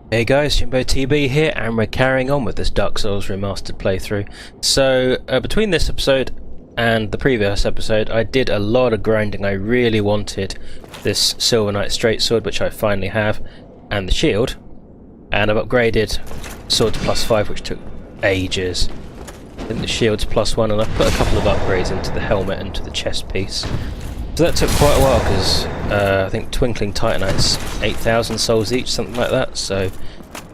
Hey guys, Jimbo TB here, and we're carrying on with this Dark Souls Remastered playthrough. So, between this episode and the previous episode, I did a lot of grinding. I really wanted this Silver Knight Straight Sword, which I finally have, and the shield, and I've upgraded sword to +5, which took ages. I think the shield's +1, and I've put a couple of upgrades into the helmet and to the chest piece. So that took quite a while, because I think Twinkling Titanites 8,000 souls each, something like that, so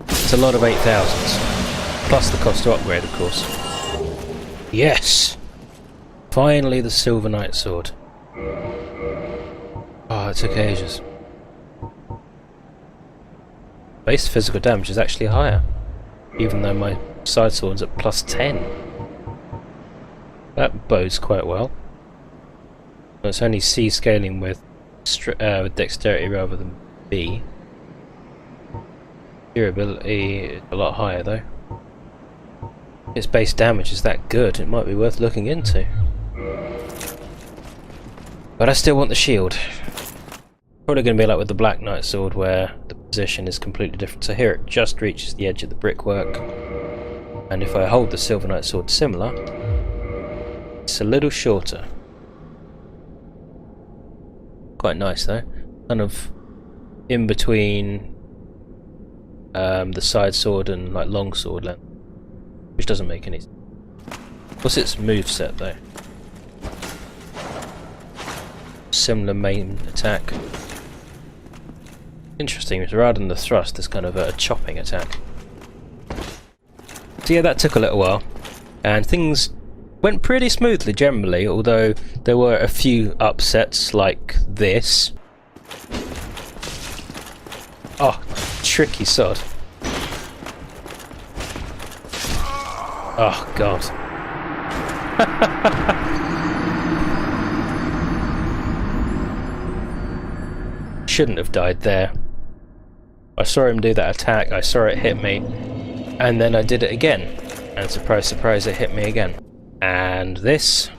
it's a lot of 8,000s. Plus the cost to upgrade, of course. Yes! Finally the Silver Knight Sword. Oh, it took ages. Base physical damage is actually higher, even though my side sword's at +10. That bodes quite well. It's only C scaling with dexterity rather than B. Durability is a lot higher though. Its base damage is that good, it might be worth looking into. But I still want the shield. Probably going to be like with the Black Knight Sword, where the position is completely different. So here it just reaches the edge of the brickwork. And if I hold the Silver Knight Sword similar, it's a little shorter. Quite nice though, kind of in between the side sword and like long sword length, which doesn't make any sense. What's its moveset though? Similar main attack. Interesting, rather than the thrust, there's kind of a chopping attack. So yeah, that took a little while, and things went pretty smoothly generally, although there were a few upsets like this. Oh, tricky sod. Oh god. Shouldn't have died there. I saw him do that attack, I saw it hit me, and then I did it again. And surprise, surprise, it hit me again. And this.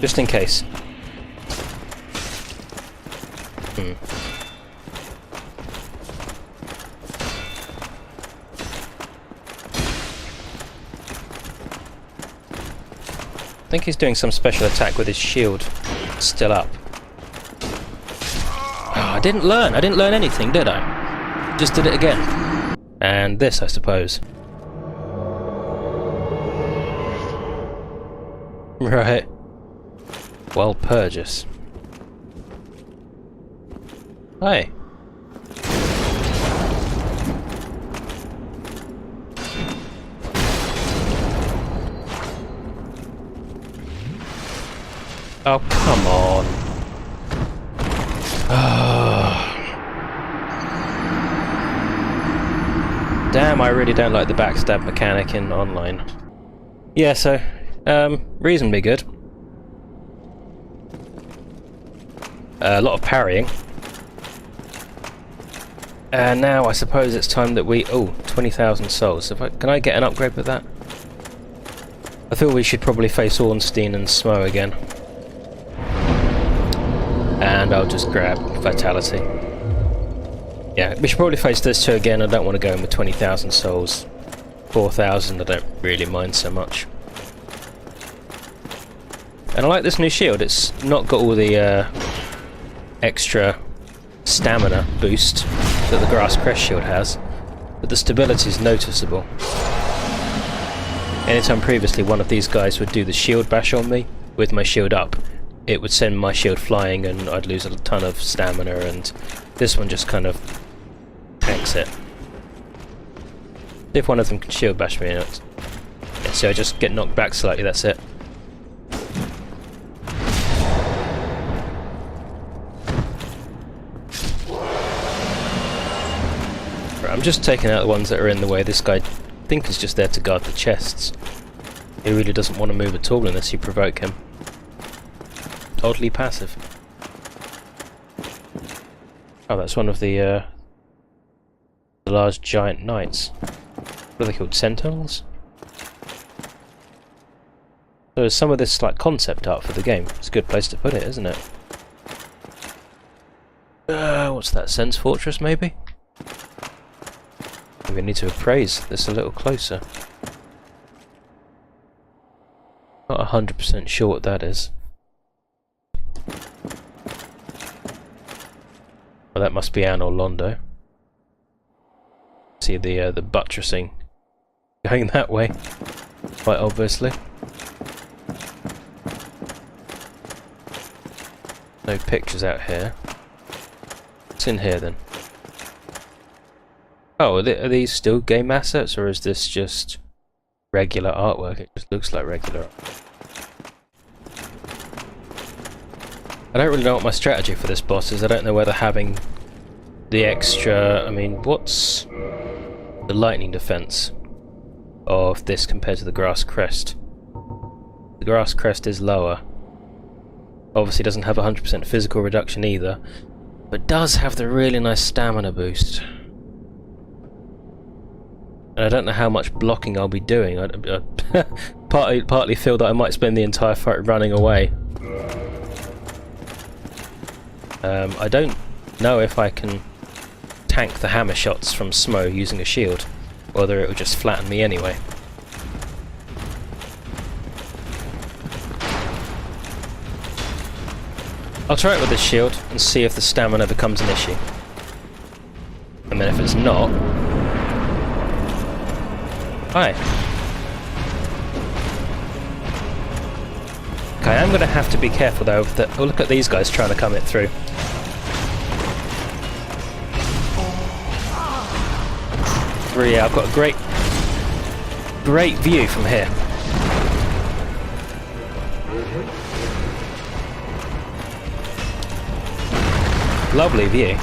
Just in case. I think he's doing some special attack with his shield still up. Oh, I didn't learn anything, did I? Just did it again. And this, I suppose. Right. Well, Purgus. Hi. Oh, come on. Damn, I really don't like the backstab mechanic in online. Yeah, so, reasonably good. A lot of parrying. And now I suppose it's time that we... Oh, 20,000 souls. Can I get an upgrade with that? I feel we should probably face Ornstein and Smo again. And I'll just grab Vitality. Yeah, we should probably face those two again. I don't want to go in with 20,000 souls. 4,000 I don't really mind so much. And I like this new shield. It's not got all the extra stamina boost that the Grass Crest shield has, but the stability is noticeable. Anytime previously one of these guys would do the shield bash on me with my shield up, it would send my shield flying and I'd lose a ton of stamina, and this one just kind of tanks it. If one of them can shield bash me, yeah, so I just get knocked back slightly, that's it. Right, I'm just taking out the ones that are in the way. This guy, I think, is just there to guard the chests. He really doesn't want to move at all unless you provoke him. Oddly passive. Oh, that's one of the large giant knights. What are they called? Sentinels? So some of this like concept art for the game. It's a good place to put it, isn't it? What's that? Sense Fortress, maybe? We need to appraise this a little closer. Not 100% sure what that is. Well, that must be Anne or Londo. See the buttressing going that way, quite obviously. No pictures out here. What's in here then? Oh, are these still game assets, or is this just regular artwork? It just looks like regular art. I don't really know what my strategy for this boss is. I don't know whether having the extra... I mean, what's the lightning defense of this compared to the grass crest? The grass crest is lower. Obviously doesn't have 100% physical reduction either, but does have the really nice stamina boost. And I don't know how much blocking I'll be doing. I partly feel that I might spend the entire fight running away. I don't know if I can tank the hammer shots from Smo using a shield, or whether it will just flatten me anyway. I'll try it with this shield and see if the stamina becomes an issue. And then if it's not... Hi. Okay, I'm going to have to be careful though. Oh, look at these guys trying to come it through. Really, I've got a great view from here. Lovely view.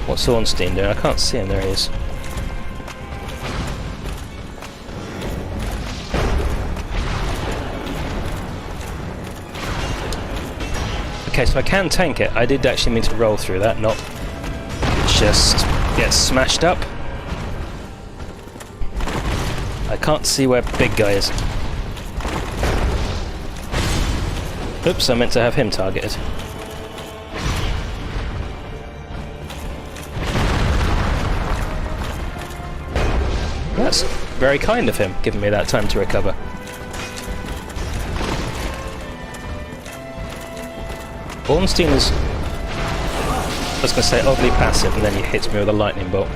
What's Ornstein doing? I can't see him. There he is. Okay, so I can tank it. I did actually mean to roll through that, not just get smashed up. I can't see where big guy is. Oops, I meant to have him targeted. That's very kind of him, giving me that time to recover. Ornstein is, I was going to say, oddly passive, and then he hits me with a lightning bolt.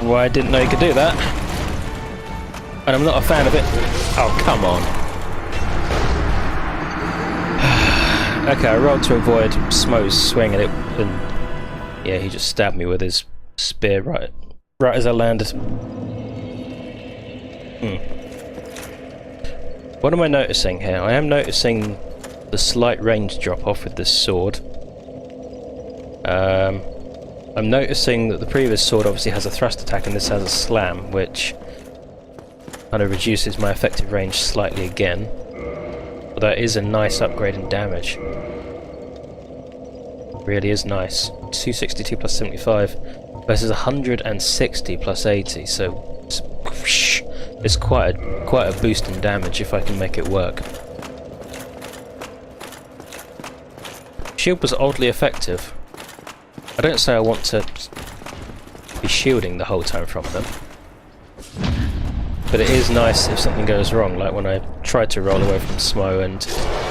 Well, I didn't know you could do that. And I'm not a fan of it. Oh, come on. Okay, I rolled to avoid Smo's swing and yeah, he just stabbed me with his spear right as I landed. What am I noticing here? I am noticing the slight range drop off with this sword. I'm noticing that the previous sword obviously has a thrust attack and this has a slam, which kind of reduces my effective range slightly again. But that is a nice upgrade in damage. Really is nice. 262 plus 75 versus 160 plus 80, so it's quite a boost in damage if I can make it work. Shield was oddly effective. I don't say I want to be shielding the whole time from them, but it is nice if something goes wrong, like when I tried to roll away from Smo and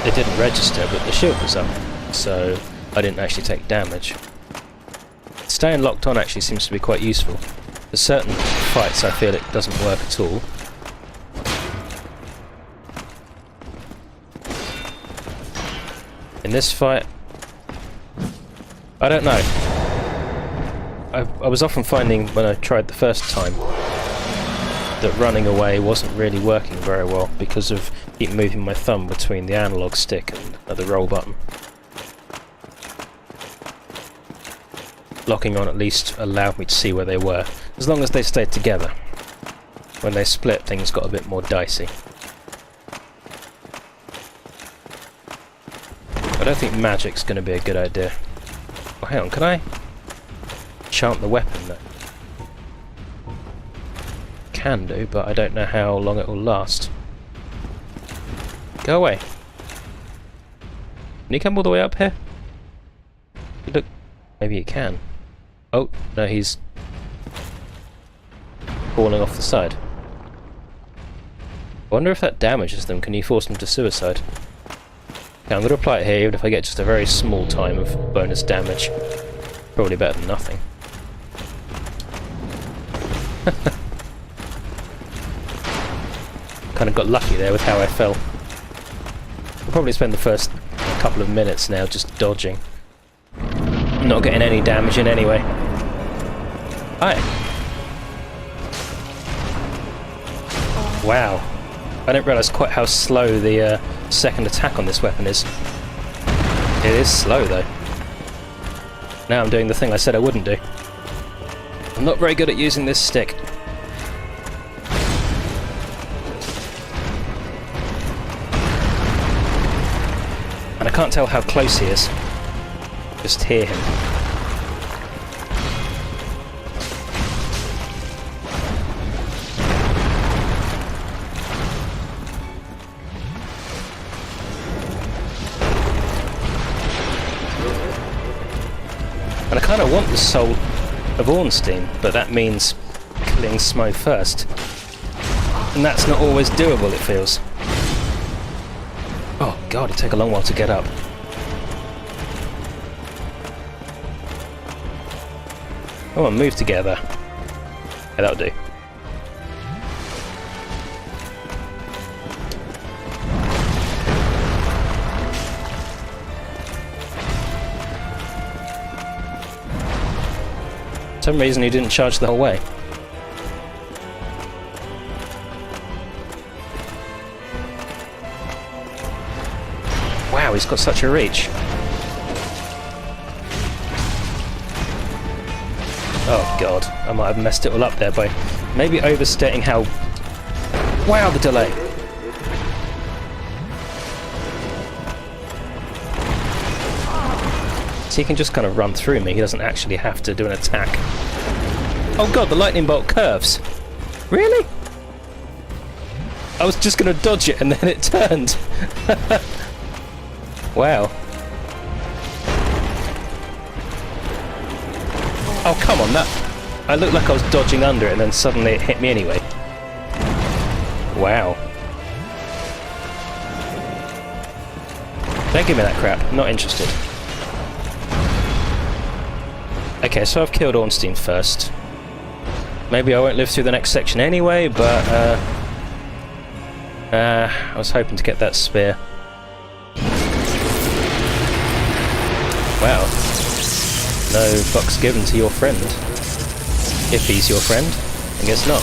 it didn't register, but the shield was up, so I didn't actually take damage. Staying locked on actually seems to be quite useful. For certain fights I feel it doesn't work at all. In this fight, I don't know. I was often finding when I tried the first time that running away wasn't really working very well because of keep moving my thumb between the analog stick and the roll button. Locking on at least allowed me to see where they were, as long as they stayed together. when they split, things got a bit more dicey. I don't think magic's going to be a good idea. Oh, hang on, can I enchant the weapon though? Can do, but I don't know how long it will last. Go away. Can you come all the way up here? Look, maybe he can. Oh, no, he's falling off the side. I wonder if that damages them. Can you force them to suicide? Okay, I'm going to apply it here, even if I get just a very small time of bonus damage. Probably better than nothing. Kind of got lucky there with how I fell. I'll probably spend the first couple of minutes now just dodging. Not getting any damage in anyway. Hi. Wow. I didn't realise quite how slow the second attack on this weapon is. It is slow though. Now I'm doing the thing I said I wouldn't do. I'm not very good at using this stick. And I can't tell how close he is. Just hear him. And I kind of want the soul of Ornstein, but that means killing Smo first. And that's not always doable, it feels. Oh god, it'd take a long while to get up. Come on, move together. Yeah, that'll do. For some reason he didn't charge the whole way. Wow, he's got such a reach. Oh god, I might have messed it all up there by maybe overstating how... Wow, the delay! So he can just kind of run through me, he doesn't actually have to do an attack. Oh god, the lightning bolt curves! Really? I was just going to dodge it and then it turned! Wow. Oh, come on, that... I looked like I was dodging under it and then suddenly it hit me anyway. Wow. Don't give me that crap. I'm not interested. Okay, so I've killed Ornstein first. Maybe I won't live through the next section anyway, but... I was hoping to get that spear. Wow. No fucks given to your friend. If he's your friend. I guess not.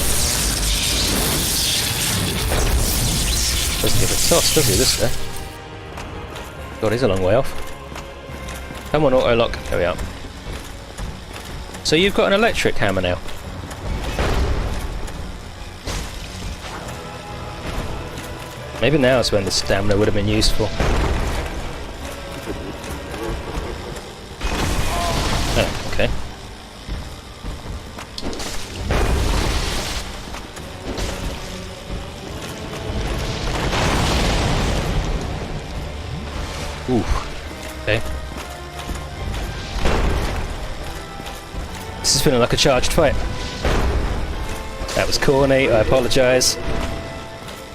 Doesn't give a toss, does he, this guy? God, he's a long way off. Come on, auto-lock. There we are. So you've got an electric hammer now. Maybe now is when the stamina would have been useful. Oh, okay. Ooh. Okay. This is feeling like a charged fight. That was corny, I apologise.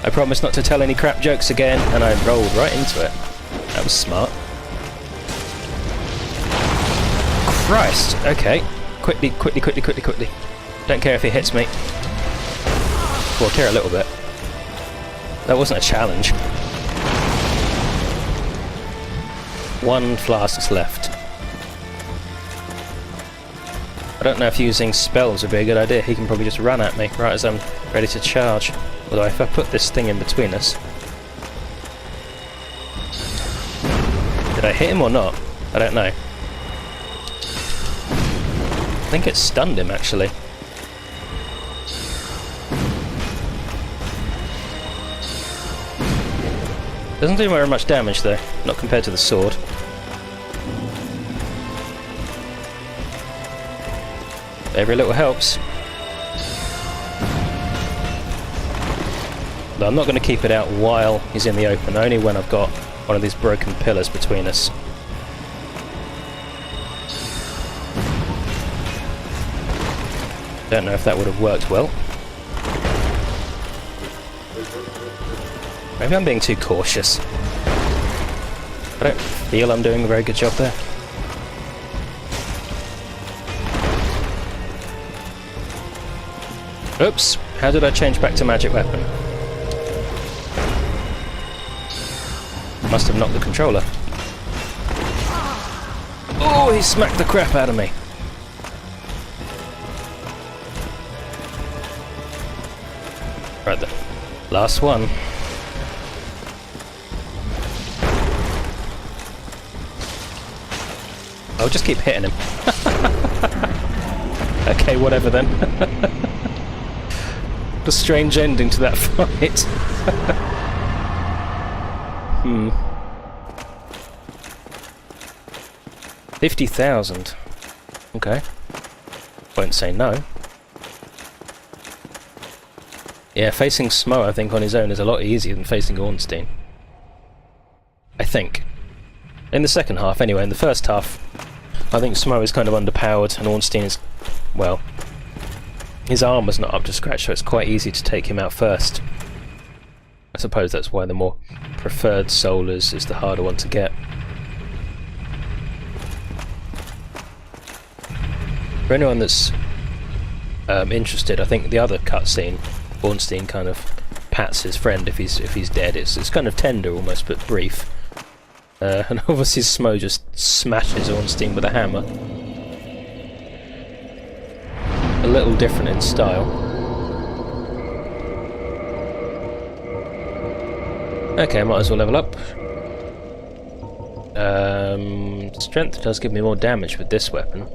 I promised not to tell any crap jokes again, and I rolled right into it. That was smart. Christ! Okay. Quickly. Don't care if he hits me. Well, I care a little bit. That wasn't a challenge. One flask's left. I don't know if using spells would be a good idea. He can probably just run at me right as I'm ready to charge. Although if I put this thing in between us... Did I hit him or not? I don't know. I think it stunned him, actually. Doesn't do very much damage though, not compared to the sword. Every little helps. But I'm not going to keep it out while he's in the open, only when I've got one of these broken pillars between us. Don't know if that would have worked well. Maybe I'm being too cautious. I don't feel I'm doing a very good job there. Oops, how did I change back to magic weapon? Must have knocked the controller. Oh, he smacked the crap out of me. Right then, last one. I'll just keep hitting him. Okay, whatever then. What a strange ending to that fight. 50,000. Okay. Won't say no. Yeah, facing Smo, I think, on his own is a lot easier than facing Ornstein. I think. In the second half, anyway. In the first half, I think Smo is kind of underpowered, and Ornstein is, well, his armor's not up to scratch, so it's quite easy to take him out first. I suppose that's why the more preferred soul is the harder one to get. For anyone that's interested, I think the other cutscene, Ornstein kind of pats his friend if he's dead. It's kind of tender almost, but brief. And obviously Smo just smashes Ornstein with a hammer. A little different in style. Okay, might as well level up. Strength does give me more damage with this weapon.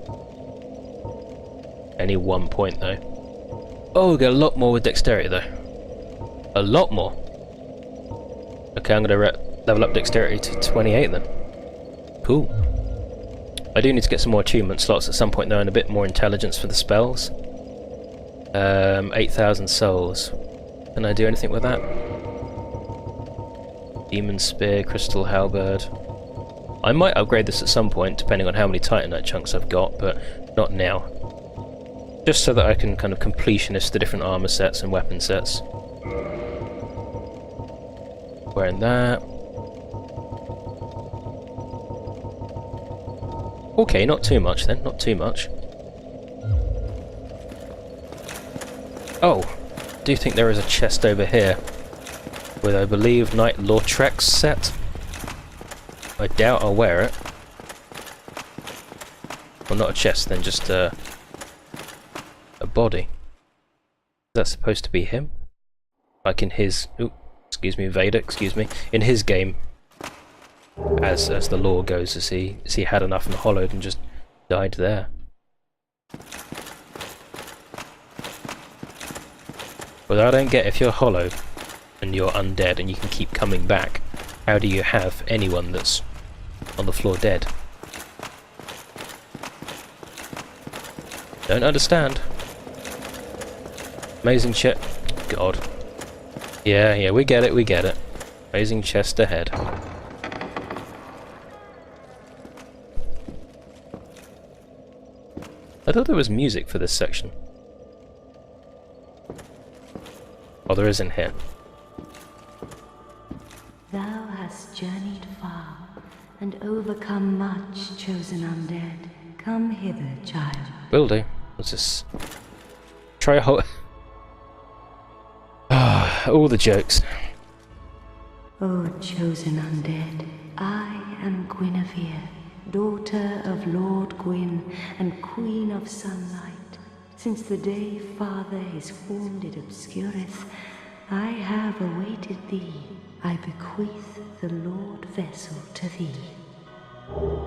Only 1 point though. Oh, we get a lot more with dexterity though. A lot more. Okay, I'm going to level up dexterity to 28 then. Cool. I do need to get some more achievement slots at some point though, and a bit more intelligence for the spells. 8,000 souls. Can I do anything with that? Demon Spear, Crystal Halberd. I might upgrade this at some point, depending on how many Titanite chunks I've got, but not now. Just so that I can kind of completionist the different armor sets and weapon sets. Wearing that. Okay, not too much then, not too much. Oh, I do think there is a chest over here with, I believe, Knight Lautrec's set. I doubt I'll wear it. Well, not a chest then, just a body. Is that supposed to be him? Like in his... Ooh, excuse me, Vader, excuse me. In his game, as the lore goes, as he had enough and hollowed and just died there. Well, I don't get, if you're hollow and you're undead and you can keep coming back, how do you have anyone that's on the floor dead? Don't understand. Amazing chest. God. Yeah, we get it, we get it. Amazing chest ahead. I thought there was music for this section. Oh, there is in here. Thou hast journeyed far, and overcome much, chosen undead. Come hither, child. Will do. Let's just try a whole... all the jokes. O chosen undead, I am Guinevere, daughter of Lord Gwyn and Queen of Sunlight. Since the day Father his form did obscureth, I have awaited thee. I bequeath the Lord Vessel to thee.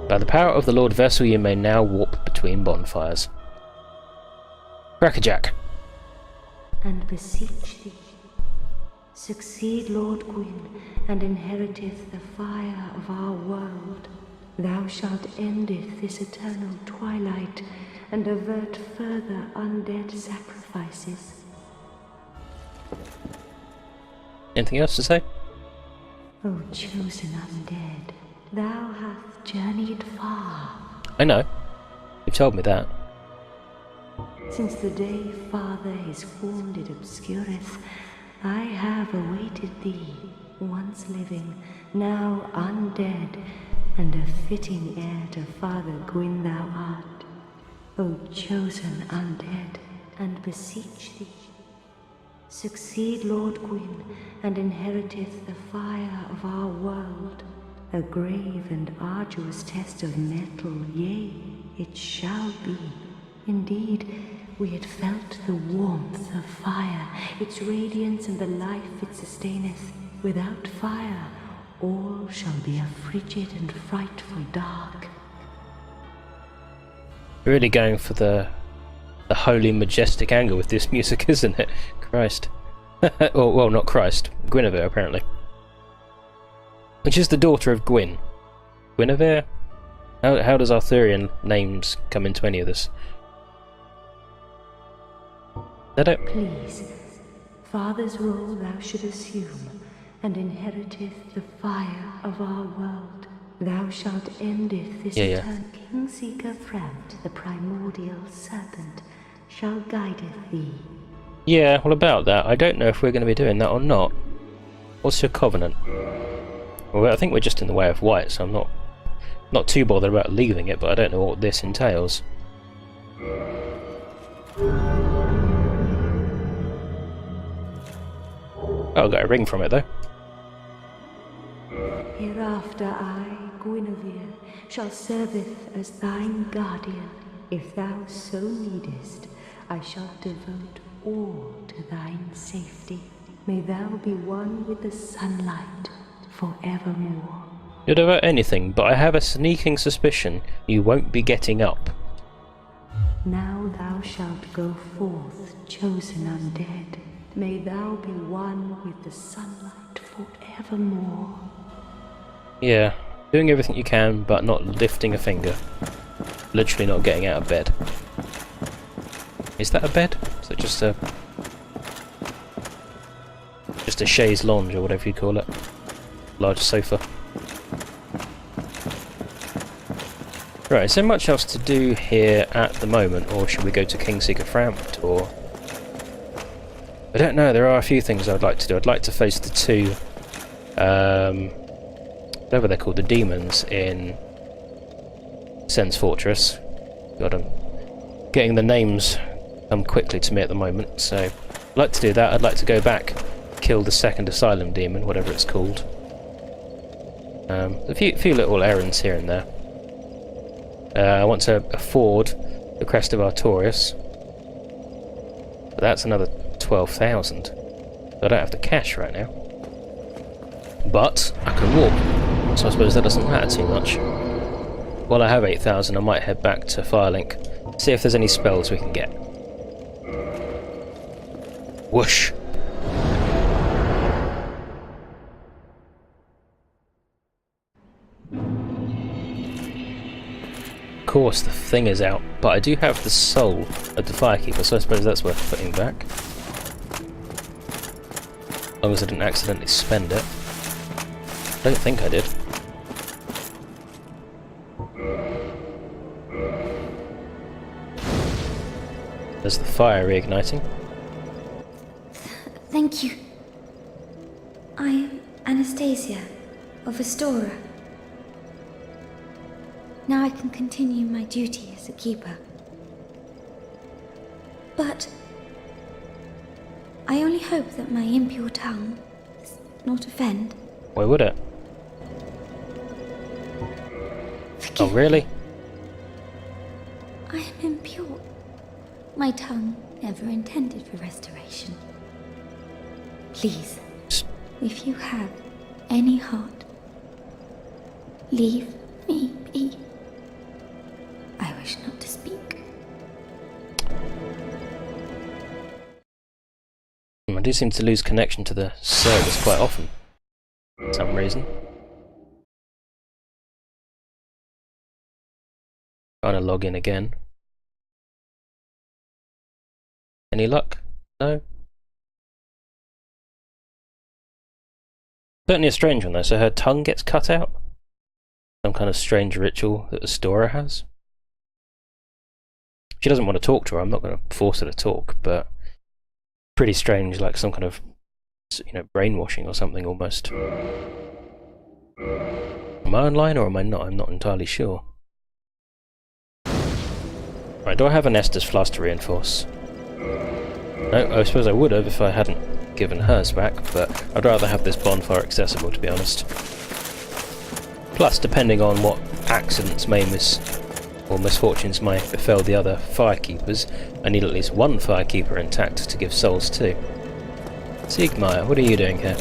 By the power of the Lord Vessel, you may now warp between bonfires. Crackerjack. And beseech thee, Succeed Lord Gwyn, and inheriteth the fire of our world. Thou shalt endeth this eternal twilight, and avert further undead sacrifices. Anything else to say? O chosen undead, thou hast journeyed far. I know. You've told me that. Since the day Father his form did obscureth, I have awaited thee, once living, now undead, and a fitting heir to Father Gwyn thou art. O chosen undead, and beseech thee, succeed Lord Gwyn, and inheriteth the fire of our world. A grave and arduous test of metal, yea, it shall be. Indeed, we had felt the warmth of fire, its radiance and the life it sustaineth. Without fire, all shall be a frigid and frightful dark. Really going for the holy majestic angle with this music, isn't it? Christ. Or, well, not Christ. Guinevere, apparently. Which is the daughter of Gwyn. Guinevere? How does Arthurian names come into any of this? Is that it? Please, Father's role thou should assume, and inheriteth the fire of our world. Thou shalt endeth this eternal. King-seeker friend, the primordial serpent, shall guideth thee. Yeah, well about that, I don't know if we're going to be doing that or not. What's your covenant? Well, I think we're just in the way of white, so I'm not too bothered about leaving it, but I don't know what this entails. Oh, I got a ring from it though. Hereafter I, Guinevere, shall serveth as thine guardian. If thou so needest, I shall devote all to thine safety. May thou be one with the sunlight forevermore. You'll devote anything, but I have a sneaking suspicion you won't be getting up. Now thou shalt go forth, chosen undead. May thou be one with the sunlight forevermore. Yeah, doing everything you can, but not lifting a finger. Literally not getting out of bed. Is that a bed? Is it just a chaise lounge or whatever you call it? Large sofa. Right, is there much else to do here at the moment, or should we go to Kingseeker Frampt, or... I don't know, there are a few things I'd like to do. I'd like to face the two, whatever they're called, the demons in Sen's Fortress. God, I'm getting the names come quickly to me at the moment, so I'd like to do that. I'd like to go back, kill the second asylum demon, whatever it's called. A few little errands here and there. I want to afford the Crest of Artorias, but that's another 12,000. I don't have the cash right now. But I can walk, so I suppose that doesn't matter too much. While I have 8,000, I might head back to Firelink, see if there's any spells we can get. Whoosh! Of course, the thing is out, but I do have the soul of the Firekeeper, so I suppose that's worth putting back. As long as I didn't accidentally spend it. I don't think I did. There's the fire reigniting. Thank you. I am Anastasia of Astora. Now I can continue my duty as a keeper. But I only hope that my impure tongue does not offend. Why would it? Forgive Oh, really? I am impure. My tongue never intended for restoration. Please, if you have any heart, leave me be. I wish not to speak. I do seem to lose connection to the servers quite often, for some reason. Trying to log in again. Any luck? No? Certainly a strange one though, so her tongue gets cut out? Some kind of strange ritual that the storer has? She doesn't want to talk to her, I'm not going to force her to talk, but pretty strange, like some kind of, you know, brainwashing or something almost. Am I online or am I not? I'm not entirely sure. Right, do I have an Estus flask to reinforce? No, I suppose I would have if I hadn't given hers back, but I'd rather have this bonfire accessible, to be honest. Plus, depending on what accidents may or misfortunes might befell the other firekeepers, I need at least one firekeeper intact to give souls to. Siegmeyer, what are you doing here?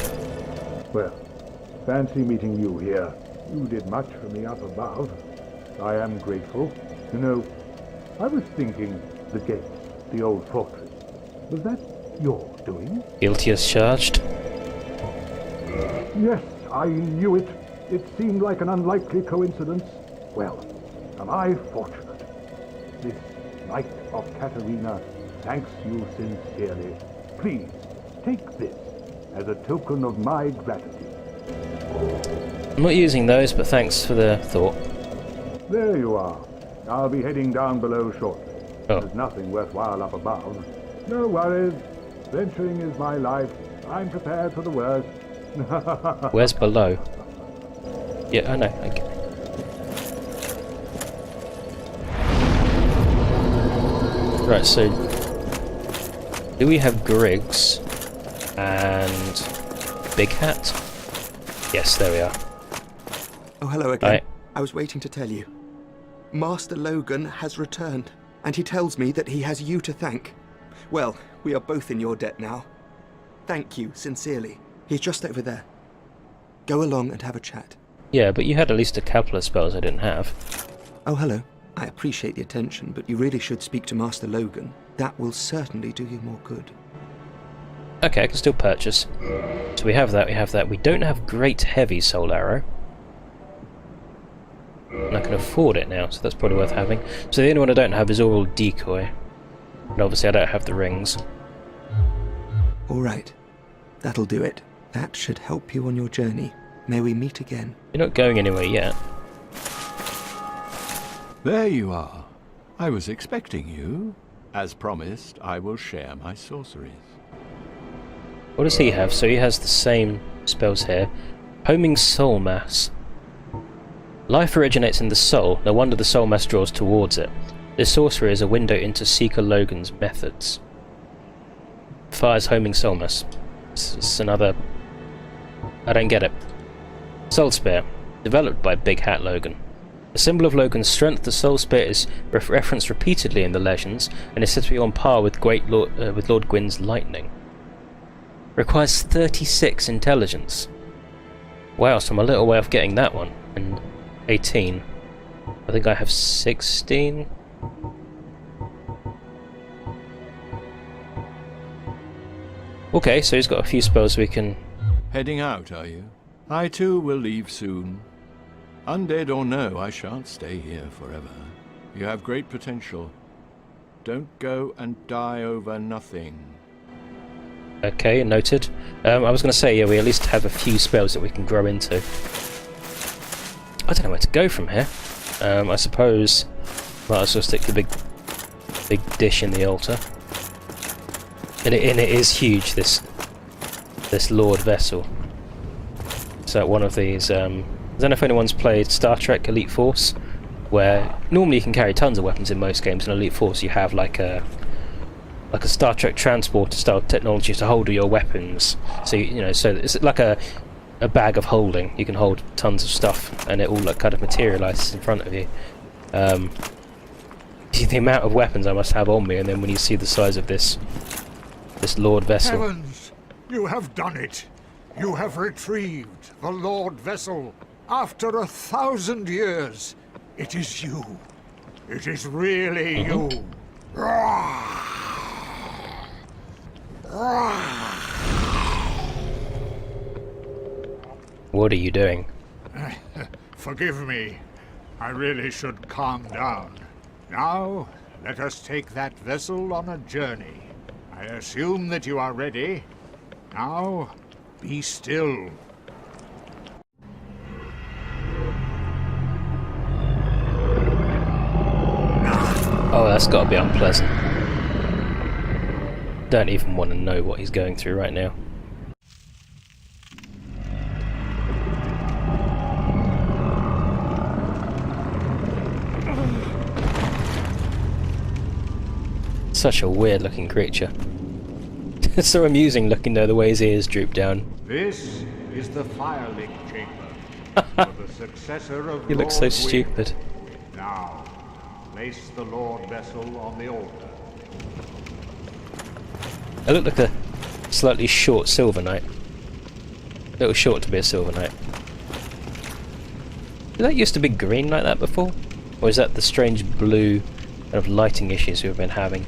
Well, fancy meeting you here. You did much for me up above. I am grateful. You know, I was thinking the gate, the old fortress. Was that your doing? Guilty as charged? Yes, I knew it. It seemed like an unlikely coincidence. Well, am I fortunate? This Knight of Katarina thanks you sincerely. Please, take this as a token of my gratitude. I'm not using those, but thanks for the thought. There you are. I'll be heading down below shortly. Oh. There's nothing worthwhile up above. No worries. Venturing is my life. I'm prepared for the worst. Where's below? Yeah, I know. Okay. Right, so do we have Griggs and Big Hat? Yes, there we are. Oh, hello again. Right. I was waiting to tell you. Master Logan has returned, and he tells me that he has you to thank. Well, we are both in your debt now. Thank you, sincerely. He's just over there. Go along and have a chat. Yeah, but you had at least a couple of spells I didn't have. Oh, hello. I appreciate the attention, but you really should speak to Master Logan. That will certainly do you more good. Okay, I can still purchase. So we have that, we have that. We don't have Great Heavy Soul Arrow. And I can afford it now, so that's probably worth having. So the only one I don't have is Oral Decoy. And obviously I don't have the rings. All right. That'll do it. That should help you on your journey. May we meet again. You're not going anywhere yet. There you are. I was expecting you. As promised, I will share my sorceries. What does he have? So he has the same spells here. Homing Soul Mass. Life originates in the soul, no wonder the soul mass draws towards it. This sorcery is a window into Seeker Logan's methods. Fires Homing Soul Mass. It's another... I don't get it. Soul Spear. Developed by Big Hat Logan. A symbol of Logan's strength, the Soul Spear is referenced repeatedly in the legends, and is said to be on par with Lord Gwyn's lightning. Requires 36 intelligence. Wow, so I'm a little way off getting that one. And 18. I think I have 16. Okay, so he's got a few spells we can... Heading out, are you? I too will leave soon. Undead or no, I shan't stay here forever. You have great potential. Don't go and die over nothing. Okay, noted. I was going to say, yeah, we at least have a few spells that we can grow into. I don't know where to go from here. I suppose might as well stick the big dish in the altar. And it is huge, this Lord Vessel. So one of these, I don't know if anyone's played Star Trek Elite Force, where normally you can carry tons of weapons in most games. In Elite Force you have like a Star Trek transporter style technology to hold all your weapons. So so it's like a bag of holding. You can hold tons of stuff, and it all kind of materializes in front of you. The amount of weapons I must have on me, and then when you see the size of this Lord Vessel. Heavens! You have done it! You have retrieved the Lord Vessel. After 1,000 years, it is you. It is really you. What are you doing? Forgive me. I really should calm down. Now, let us take that vessel on a journey. I assume that you are ready. Now, be still. Oh, that's got to be unpleasant. Don't even want to know what he's going through right now. Such a weird looking creature. It's so amusing looking though, the way his ears droop down. This is the firelink chamber for the successor of He looks so Lord stupid. Gwyn. Now, place the Lord vessel on the altar. I look like a slightly short Silver Knight. A little short to be a Silver Knight. Did that used to be green like that before? Or is that the strange blue kind of lighting issues we've been having?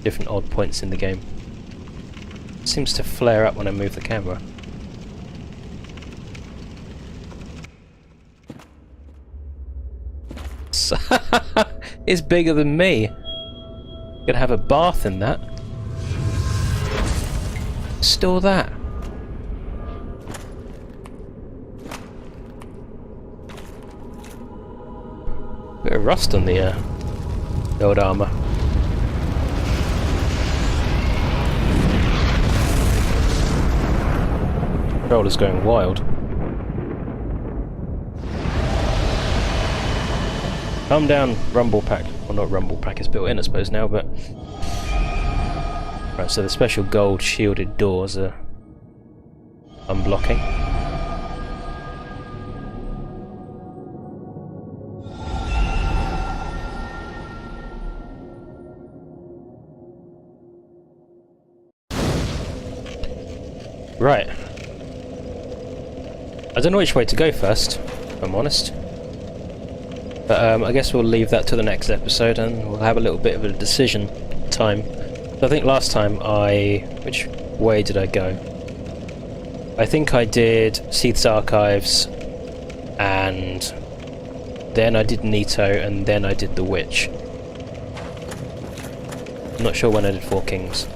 Different odd points in the game. It seems to flare up when I move the camera. It's bigger than me. Gonna have a bath in that. Store that. Bit of rust on the old armour. Controller's going wild. Calm down, Rumble Pack. Well, not Rumble Pack, it's built in I suppose now, but... Right, so the special gold shielded doors are unblocking. Right. I don't know which way to go first, if I'm honest. But I guess we'll leave that to the next episode and we'll have a little bit of a decision time. So I think last time which way did I go? I think I did Seath's Archives and then I did Nito and then I did the Witch. I'm not sure when I did Four Kings.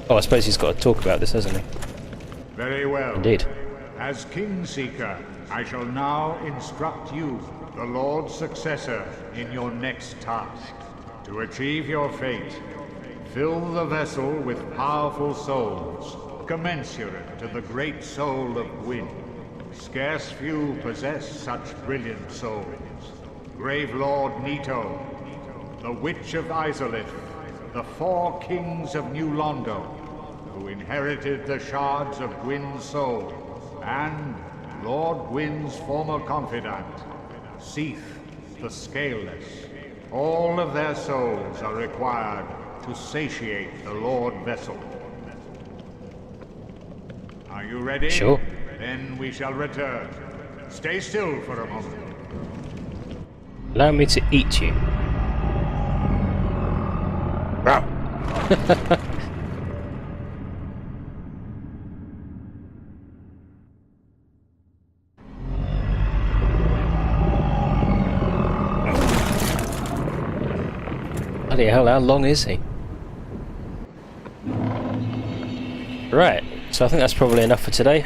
Oh, I suppose he's got to talk about this, hasn't he? Very well. Indeed. As Kingseeker, I shall now instruct you, the Lord's successor, in your next task. To achieve your fate, fill the vessel with powerful souls, commensurate to the great soul of Gwyn. Scarce few possess such brilliant souls. Grave Lord Nito, the Witch of Izalith, the Four Kings of New Londo, who inherited the shards of Gwyn's soul, and Lord Gwyn's former confidant, Seath the Scaleless. All of their souls are required to satiate the Lord Vessel. Are you ready? Sure. Then we shall return. Stay still for a moment. Allow me to eat you. Bloody hell, how long is he? Right, so I think that's probably enough for today,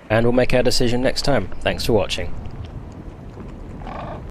and we'll make our decision next time. Thanks for watching.